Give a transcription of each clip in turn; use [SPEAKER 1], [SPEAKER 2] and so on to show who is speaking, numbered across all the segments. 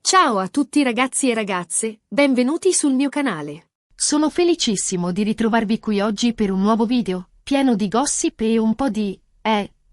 [SPEAKER 1] Ciao a tutti ragazzi e ragazze, benvenuti sul mio canale.
[SPEAKER 2] Sono felicissimo di ritrovarvi qui oggi per un nuovo video, pieno di gossip e un po' di,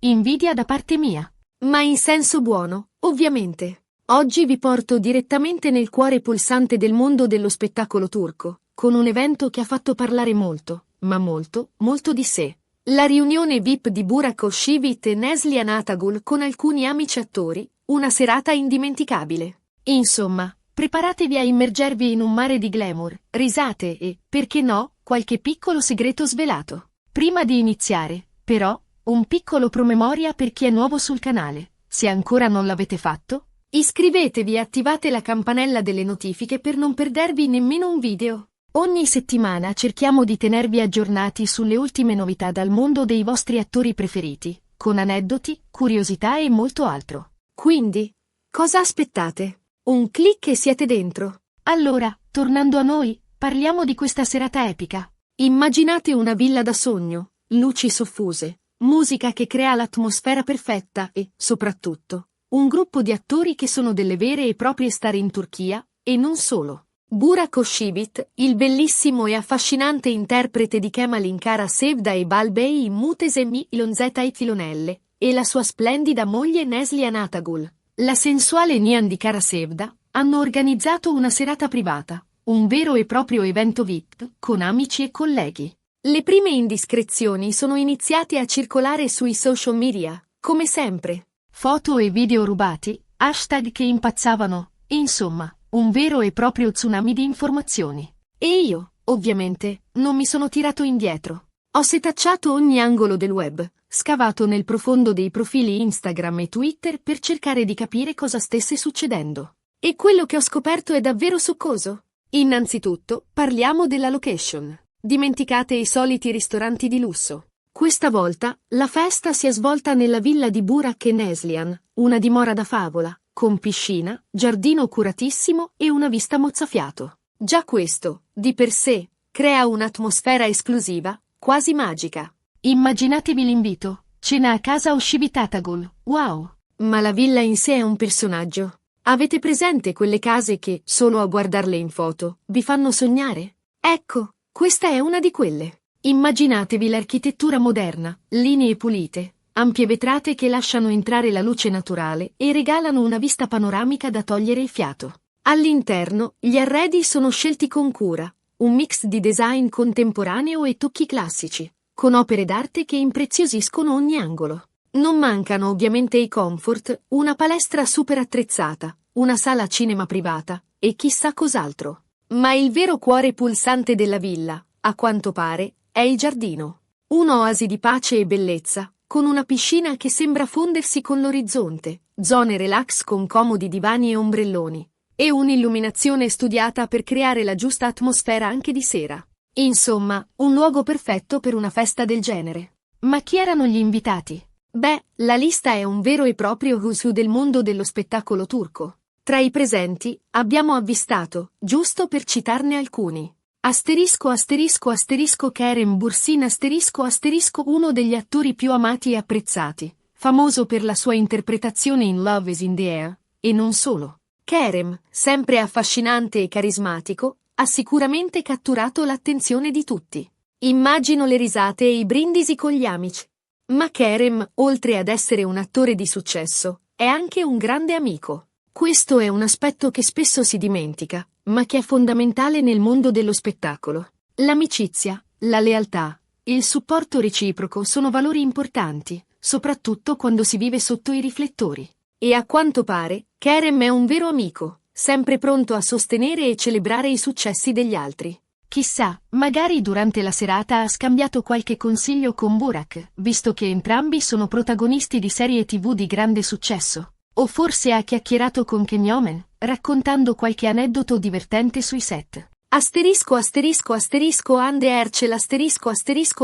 [SPEAKER 2] invidia da parte mia.
[SPEAKER 1] Ma in senso buono, ovviamente. Oggi vi porto direttamente nel cuore pulsante del mondo dello spettacolo turco, con un evento che ha fatto parlare molto, ma molto, molto di sé. La riunione VIP di Burak Özçivit e Neslihan Atagul con alcuni amici attori, una serata indimenticabile.
[SPEAKER 2] Insomma, preparatevi a immergervi in un mare di glamour, risate e, perché no, qualche piccolo segreto svelato. Prima di iniziare, però, un piccolo promemoria per chi è nuovo sul canale. Se ancora non l'avete fatto,
[SPEAKER 1] iscrivetevi e attivate la campanella delle notifiche per non perdervi nemmeno un video.
[SPEAKER 2] Ogni settimana cerchiamo di tenervi aggiornati sulle ultime novità dal mondo dei vostri attori preferiti, con aneddoti, curiosità e molto altro.
[SPEAKER 1] Quindi, cosa aspettate? Un click e siete dentro.
[SPEAKER 2] Allora, tornando a noi, parliamo di questa serata epica.
[SPEAKER 1] Immaginate una villa da sogno, luci soffuse, musica che crea l'atmosfera perfetta e, soprattutto, un gruppo di attori che sono delle vere e proprie star in Turchia, e non solo. Burak Özçivit, il bellissimo e affascinante interprete di Kemal Kara Sevda e Balbey in Mutesemi Ilonzeyt, e la sua splendida moglie Neslihan Atagul, la sensuale Nihan di Kara Sevda, hanno organizzato una serata privata, un vero e proprio evento VIP, con amici e colleghi. Le prime indiscrezioni sono iniziate a circolare sui social media, come sempre.
[SPEAKER 2] Foto e video rubati, hashtag che impazzavano, insomma, un vero e proprio tsunami di informazioni.
[SPEAKER 1] E io, ovviamente, non mi sono tirato indietro. Ho setacciato ogni angolo del web, scavato nel profondo dei profili Instagram e Twitter per cercare di capire cosa stesse succedendo. E quello che ho scoperto è davvero succoso. Innanzitutto, parliamo della location. Dimenticate i soliti ristoranti di lusso. Questa volta, la festa si è svolta nella villa di Burak e Neslihan, una dimora da favola, con piscina, giardino curatissimo e una vista mozzafiato. Già questo, di per sé, crea un'atmosfera esclusiva, quasi magica.
[SPEAKER 2] Immaginatevi l'invito, cena a casa Özçivit Atagul, wow!
[SPEAKER 1] Ma la villa in sé è un personaggio. Avete presente quelle case che, solo a guardarle in foto, vi fanno sognare? Ecco, questa è una di quelle. Immaginatevi l'architettura moderna, linee pulite, ampie vetrate che lasciano entrare la luce naturale e regalano una vista panoramica da togliere il fiato. All'interno, gli arredi sono scelti con cura, un mix di design contemporaneo e tocchi classici, con opere d'arte che impreziosiscono ogni angolo. Non mancano ovviamente i comfort, una palestra super attrezzata, una sala cinema privata, e chissà cos'altro. Ma il vero cuore pulsante della villa, a quanto pare, è il giardino. Un'oasi di pace e bellezza, con una piscina che sembra fondersi con l'orizzonte, zone relax con comodi divani e ombrelloni, e un'illuminazione studiata per creare la giusta atmosfera anche di sera. Insomma, un luogo perfetto per una festa del genere.
[SPEAKER 2] Ma chi erano gli invitati?
[SPEAKER 1] Beh, la lista è un vero e proprio who's who del mondo dello spettacolo turco. Tra i presenti, abbiamo avvistato, giusto per citarne alcuni, Kerem Bürsin uno degli attori più amati e apprezzati, famoso per la sua interpretazione in Love is in the Air, e non solo. Kerem, sempre affascinante e carismatico, ha sicuramente catturato l'attenzione di tutti. Immagino le risate e i brindisi con gli amici. Ma Kerem, oltre ad essere un attore di successo, è anche un grande amico. Questo è un aspetto che spesso si dimentica, ma che è fondamentale nel mondo dello spettacolo. L'amicizia, la lealtà, il supporto reciproco sono valori importanti, soprattutto quando si vive sotto i riflettori. E a quanto pare, Kerem è un vero amico, sempre pronto a sostenere e celebrare i successi degli altri.
[SPEAKER 2] Chissà, magari durante la serata ha scambiato qualche consiglio con Burak, visto che entrambi sono protagonisti di serie TV di grande successo. O forse ha chiacchierato con Kenyomen, raccontando qualche aneddoto divertente sui set.
[SPEAKER 1] Ande Ercel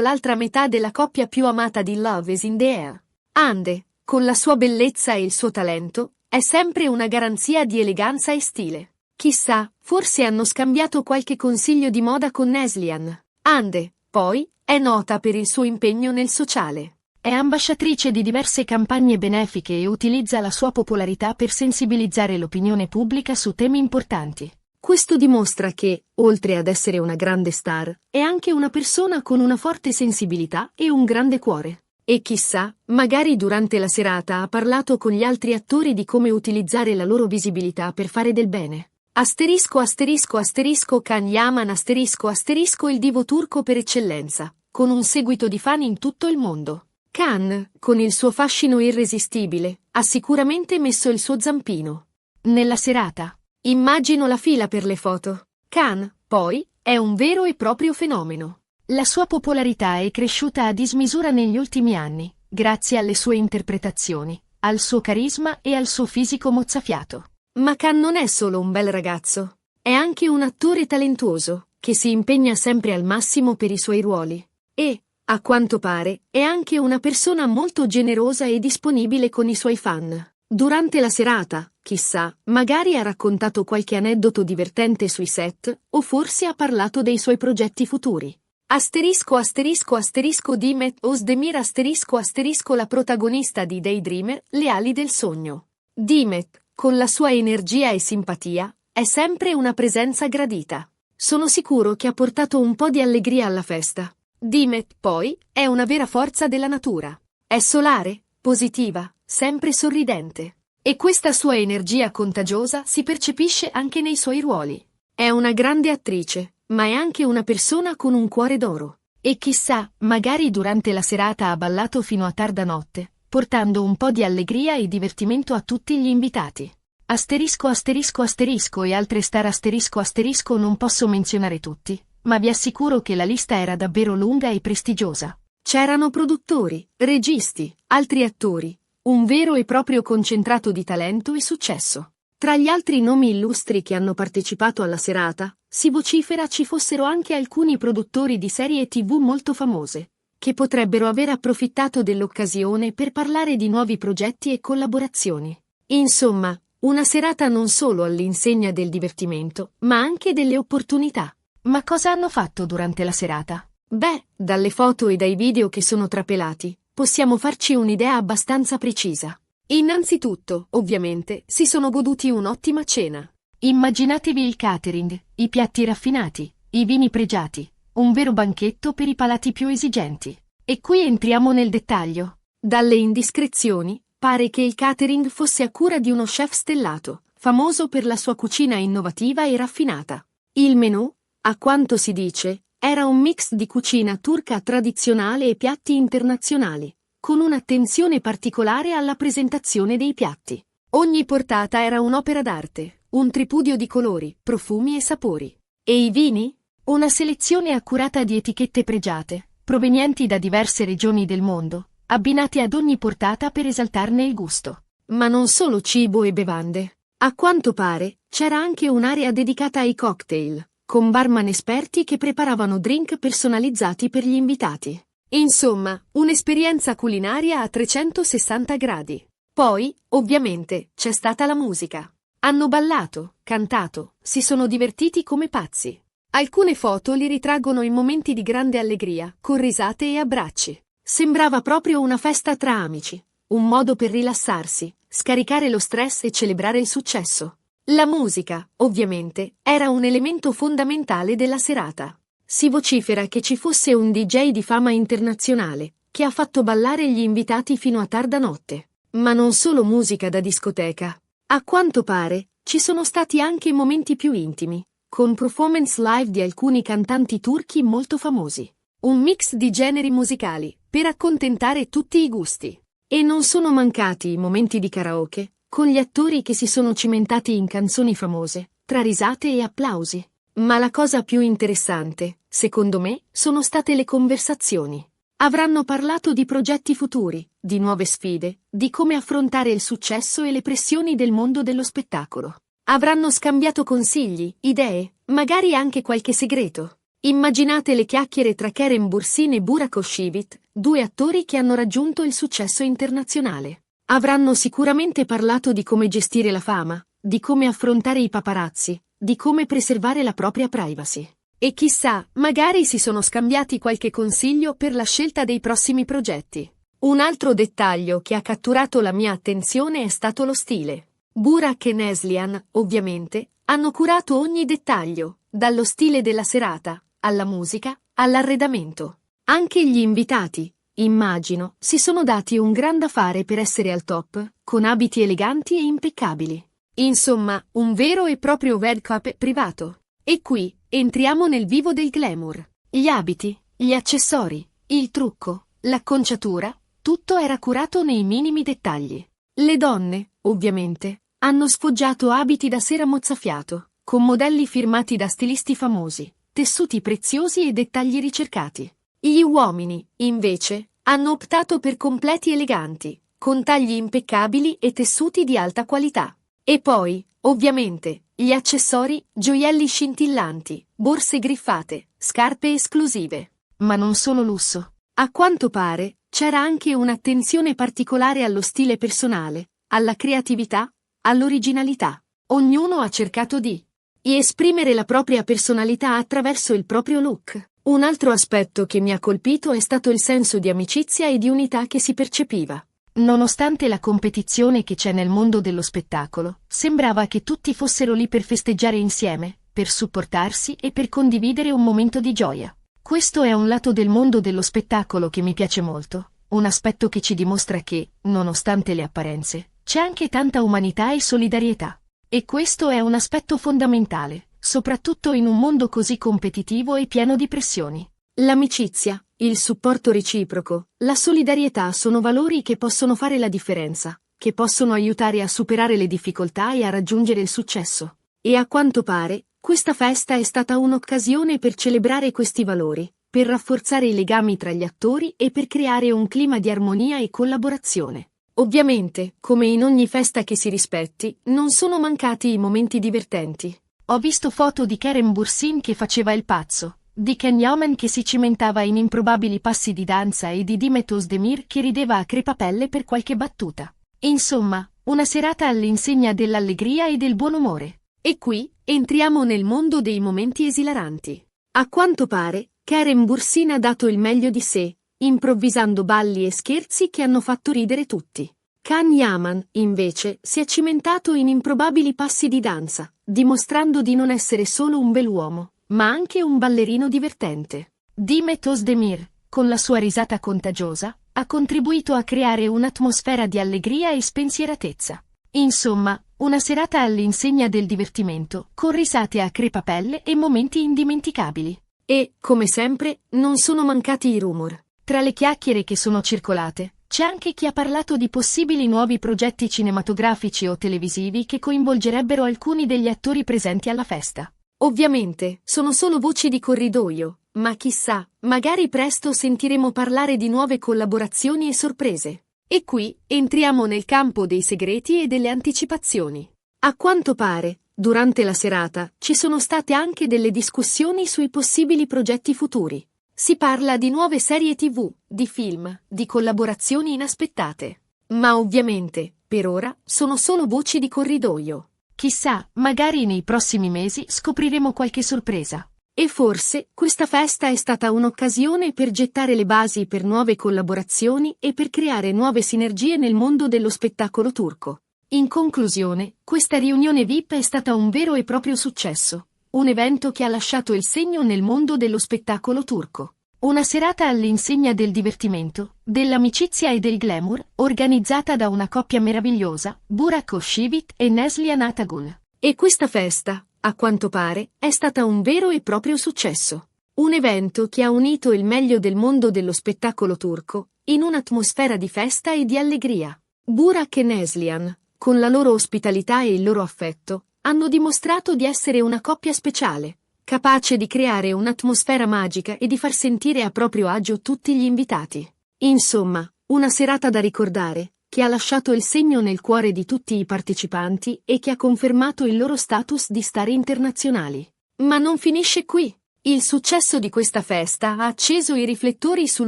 [SPEAKER 1] l'altra metà della coppia più amata di Love is in the Air. Ande, con la sua bellezza e il suo talento, è sempre una garanzia di eleganza e stile. Chissà, forse hanno scambiato qualche consiglio di moda con Neslihan. Ande, poi, è nota per il suo impegno nel sociale.
[SPEAKER 2] È ambasciatrice di diverse campagne benefiche e utilizza la sua popolarità per sensibilizzare l'opinione pubblica su temi importanti.
[SPEAKER 1] Questo dimostra che, oltre ad essere una grande star, è anche una persona con una forte sensibilità e un grande cuore. E chissà, magari durante la serata ha parlato con gli altri attori di come utilizzare la loro visibilità per fare del bene. Asterisco asterisco asterisco Can Yaman asterisco asterisco il divo turco per eccellenza, con un seguito di fan in tutto il mondo. Can, con il suo fascino irresistibile, ha sicuramente messo il suo zampino
[SPEAKER 2] nella serata.
[SPEAKER 1] Immagino la fila per le foto. Can, poi, è un vero e proprio fenomeno.
[SPEAKER 2] La sua popolarità è cresciuta a dismisura negli ultimi anni, grazie alle sue interpretazioni, al suo carisma e al suo fisico mozzafiato.
[SPEAKER 1] Ma Can non è solo un bel ragazzo, è anche un attore talentuoso, che si impegna sempre al massimo per i suoi ruoli. E, a quanto pare, è anche una persona molto generosa e disponibile con i suoi fan. Durante la serata, chissà, magari ha raccontato qualche aneddoto divertente sui set, o forse ha parlato dei suoi progetti futuri. Asterisco asterisco asterisco Demet Özdemir asterisco asterisco la protagonista di Daydreamer, Le ali del sogno. Demet, con la sua energia e simpatia, è sempre una presenza gradita. Sono sicuro che ha portato un po' di allegria alla festa. Demet, poi, è una vera forza della natura. È solare, positiva, sempre sorridente. E questa sua energia contagiosa si percepisce anche nei suoi ruoli. È una grande attrice, ma è anche una persona con un cuore d'oro.
[SPEAKER 2] E chissà, magari durante la serata ha ballato fino a tarda notte, portando un po' di allegria e divertimento a tutti gli invitati. Asterisco asterisco asterisco e altre star asterisco asterisco non posso menzionare tutti, ma vi assicuro che la lista era davvero lunga e prestigiosa.
[SPEAKER 1] C'erano produttori, registi, altri attori, un vero e proprio concentrato di talento e successo. Tra gli altri nomi illustri che hanno partecipato alla serata, si vocifera ci fossero anche alcuni produttori di serie TV molto famose, che potrebbero aver approfittato dell'occasione per parlare di nuovi progetti e collaborazioni. Insomma, una serata non solo all'insegna del divertimento, ma anche delle opportunità.
[SPEAKER 2] Ma cosa hanno fatto durante la serata?
[SPEAKER 1] Beh, dalle foto e dai video che sono trapelati, possiamo farci un'idea abbastanza precisa. Innanzitutto, ovviamente, si sono goduti un'ottima cena.
[SPEAKER 2] Immaginatevi il catering, i piatti raffinati, i vini pregiati, un vero banchetto per i palati più esigenti. E qui entriamo nel dettaglio.
[SPEAKER 1] Dalle indiscrezioni, pare che il catering fosse a cura di uno chef stellato, famoso per la sua cucina innovativa e raffinata. Il menù, a quanto si dice, era un mix di cucina turca tradizionale e piatti internazionali, con un'attenzione particolare alla presentazione dei piatti. Ogni portata era un'opera d'arte, un tripudio di colori, profumi e sapori. E i vini? Una selezione accurata di etichette pregiate, provenienti da diverse regioni del mondo, abbinati ad ogni portata per esaltarne il gusto. Ma non solo cibo e bevande. A quanto pare, c'era anche un'area dedicata ai cocktail, con barman esperti che preparavano drink personalizzati per gli invitati. Insomma, un'esperienza culinaria a 360 gradi. Poi, ovviamente, c'è stata la musica. Hanno ballato, cantato, si sono divertiti come pazzi. Alcune foto li ritraggono in momenti di grande allegria, con risate e abbracci. Sembrava proprio una festa tra amici, un modo per rilassarsi, scaricare lo stress e celebrare il successo. La musica, ovviamente, era un elemento fondamentale della serata. Si vocifera che ci fosse un DJ di fama internazionale, che ha fatto ballare gli invitati fino a tarda notte. Ma non solo musica da discoteca. A quanto pare, ci sono stati anche momenti più intimi, con performance live di alcuni cantanti turchi molto famosi. Un mix di generi musicali, per accontentare tutti i gusti. E non sono mancati i momenti di karaoke, con gli attori che si sono cimentati in canzoni famose, tra risate e applausi. Ma la cosa più interessante, secondo me, sono state le conversazioni. Avranno parlato di progetti futuri, di nuove sfide, di come affrontare il successo e le pressioni del mondo dello spettacolo. Avranno scambiato consigli, idee, magari anche qualche segreto. Immaginate le chiacchiere tra Kerem Bürsin e Burak Özçivit, due attori che hanno raggiunto il successo internazionale. Avranno sicuramente parlato di come gestire la fama, di come affrontare i paparazzi, di come preservare la propria privacy. E chissà, magari si sono scambiati qualche consiglio per la scelta dei prossimi progetti. Un altro dettaglio che ha catturato la mia attenzione è stato lo stile. Burak e Neslihan, ovviamente, hanno curato ogni dettaglio, dallo stile della serata, alla musica, all'arredamento. Anche gli invitati, immagino, si sono dati un gran da fare per essere al top, con abiti eleganti e impeccabili. Insomma, un vero e proprio red carpet privato. E qui, entriamo nel vivo del glamour. Gli abiti, gli accessori, il trucco, l'acconciatura, tutto era curato nei minimi dettagli. Le donne, ovviamente, hanno sfoggiato abiti da sera mozzafiato, con modelli firmati da stilisti famosi, tessuti preziosi e dettagli ricercati. Gli uomini, invece, hanno optato per completi eleganti, con tagli impeccabili e tessuti di alta qualità. E poi, ovviamente, gli accessori, gioielli scintillanti, borse griffate, scarpe esclusive.
[SPEAKER 2] Ma non solo lusso.
[SPEAKER 1] A quanto pare, c'era anche un'attenzione particolare allo stile personale, alla creatività, all'originalità. Ognuno ha cercato di esprimere la propria personalità attraverso il proprio look. Un altro aspetto che mi ha colpito è stato il senso di amicizia e di unità che si percepiva.
[SPEAKER 2] Nonostante la competizione che c'è nel mondo dello spettacolo, sembrava che tutti fossero lì per festeggiare insieme, per supportarsi e per condividere un momento di gioia. Questo è un lato del mondo dello spettacolo che mi piace molto, un aspetto che ci dimostra che, nonostante le apparenze, c'è anche tanta umanità e solidarietà. E questo è un aspetto fondamentale, soprattutto in un mondo così competitivo e pieno di pressioni.
[SPEAKER 1] L'amicizia, il supporto reciproco, la solidarietà sono valori che possono fare la differenza, che possono aiutare a superare le difficoltà e a raggiungere il successo. E a quanto pare, questa festa è stata un'occasione per celebrare questi valori, per rafforzare i legami tra gli attori e per creare un clima di armonia e collaborazione. Ovviamente, come in ogni festa che si rispetti, non sono mancati i momenti divertenti.
[SPEAKER 2] Ho visto foto di Kerem Bürsin che faceva il pazzo, di Can Yaman che si cimentava in improbabili passi di danza e di Demet Özdemir che rideva a crepapelle per qualche battuta. Insomma, una serata all'insegna dell'allegria e del buon umore. E qui, entriamo nel mondo dei momenti esilaranti. A quanto pare, Kerem Bürsin ha dato il meglio di sé, improvvisando balli e scherzi che hanno fatto ridere tutti. Can Yaman, invece, si è cimentato in improbabili passi di danza, dimostrando di non essere solo un bell'uomo, ma anche un ballerino divertente. Demet Özdemir, con la sua risata contagiosa, ha contribuito a creare un'atmosfera di allegria e spensieratezza. Insomma, una serata all'insegna del divertimento, con risate a crepapelle e momenti indimenticabili.
[SPEAKER 1] E, come sempre, non sono mancati i rumor.
[SPEAKER 2] Tra le chiacchiere che sono circolate, c'è anche chi ha parlato di possibili nuovi progetti cinematografici o televisivi che coinvolgerebbero alcuni degli attori presenti alla festa.
[SPEAKER 1] Ovviamente, sono solo voci di corridoio, ma chissà, magari presto sentiremo parlare di nuove collaborazioni e sorprese. E qui, entriamo nel campo dei segreti e delle anticipazioni. A quanto pare, durante la serata, ci sono state anche delle discussioni sui possibili progetti futuri. Si parla di nuove serie TV, di film, di collaborazioni inaspettate. Ma ovviamente, per ora, sono solo voci di corridoio.
[SPEAKER 2] Chissà, magari nei prossimi mesi scopriremo qualche sorpresa.
[SPEAKER 1] E forse, questa festa è stata un'occasione per gettare le basi per nuove collaborazioni e per creare nuove sinergie nel mondo dello spettacolo turco. In conclusione, questa riunione VIP è stata un vero e proprio successo. Un evento che ha lasciato il segno nel mondo dello spettacolo turco. Una serata all'insegna del divertimento, dell'amicizia e del glamour, organizzata da una coppia meravigliosa, Burak Özçivit e Neslihan Atagul. E questa festa, a quanto pare, è stata un vero e proprio successo. Un evento che ha unito il meglio del mondo dello spettacolo turco, in un'atmosfera di festa e di allegria. Burak e Neslihan, con la loro ospitalità e il loro affetto, hanno dimostrato di essere una coppia speciale, capace di creare un'atmosfera magica e di far sentire a proprio agio tutti gli invitati. Insomma, una serata da ricordare, che ha lasciato il segno nel cuore di tutti i partecipanti e che ha confermato il loro status di star internazionali. Ma non finisce qui. Il successo di questa festa ha acceso i riflettori sul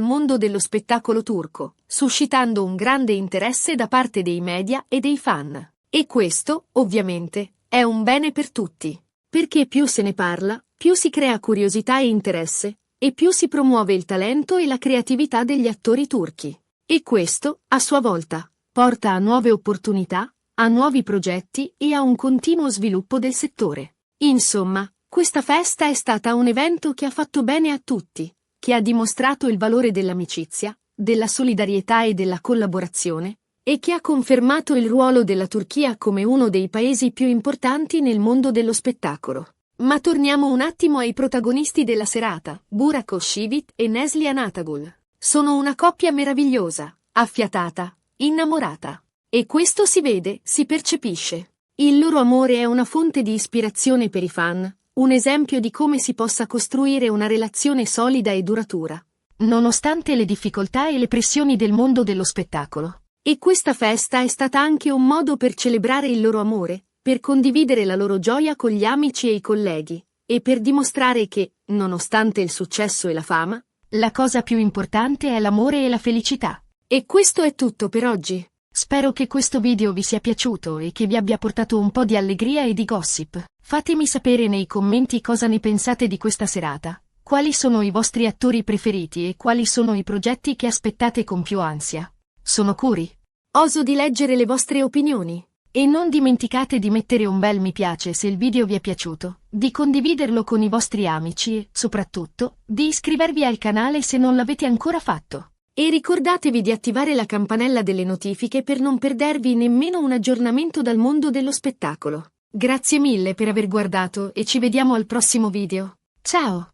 [SPEAKER 1] mondo dello spettacolo turco, suscitando un grande interesse da parte dei media e dei fan. E questo, ovviamente, è un bene per tutti. Perché più se ne parla, più si crea curiosità e interesse, e più si promuove il talento e la creatività degli attori turchi. E questo, a sua volta, porta a nuove opportunità, a nuovi progetti e a un continuo sviluppo del settore. Insomma, questa festa è stata un evento che ha fatto bene a tutti, che ha dimostrato il valore dell'amicizia, della solidarietà e della collaborazione, e che ha confermato il ruolo della Turchia come uno dei paesi più importanti nel mondo dello spettacolo. Ma torniamo un attimo ai protagonisti della serata, Burak Özçivit e Neslihan Atagul. Sono una coppia meravigliosa, affiatata, innamorata. E questo si vede, si percepisce. Il loro amore è una fonte di ispirazione per i fan, un esempio di come si possa costruire una relazione solida e duratura,
[SPEAKER 2] nonostante le difficoltà e le pressioni del mondo dello spettacolo.
[SPEAKER 1] E questa festa è stata anche un modo per celebrare il loro amore, per condividere la loro gioia con gli amici e i colleghi, e per dimostrare che, nonostante il successo e la fama,
[SPEAKER 2] la cosa più importante è l'amore e la felicità.
[SPEAKER 1] E questo è tutto per oggi.
[SPEAKER 2] Spero che questo video vi sia piaciuto e che vi abbia portato un po' di allegria e di gossip. Fatemi sapere nei commenti cosa ne pensate di questa serata, quali sono i vostri attori preferiti e quali sono i progetti che aspettate con più ansia. Sono
[SPEAKER 1] curioso di leggere le vostre opinioni.
[SPEAKER 2] E non dimenticate di mettere un bel mi piace se il video vi è piaciuto, di condividerlo con i vostri amici e, soprattutto, di iscrivervi al canale se non l'avete ancora fatto.
[SPEAKER 1] E ricordatevi di attivare la campanella delle notifiche per non perdervi nemmeno un aggiornamento dal mondo dello spettacolo. Grazie mille per aver guardato e ci vediamo al prossimo video.
[SPEAKER 2] Ciao!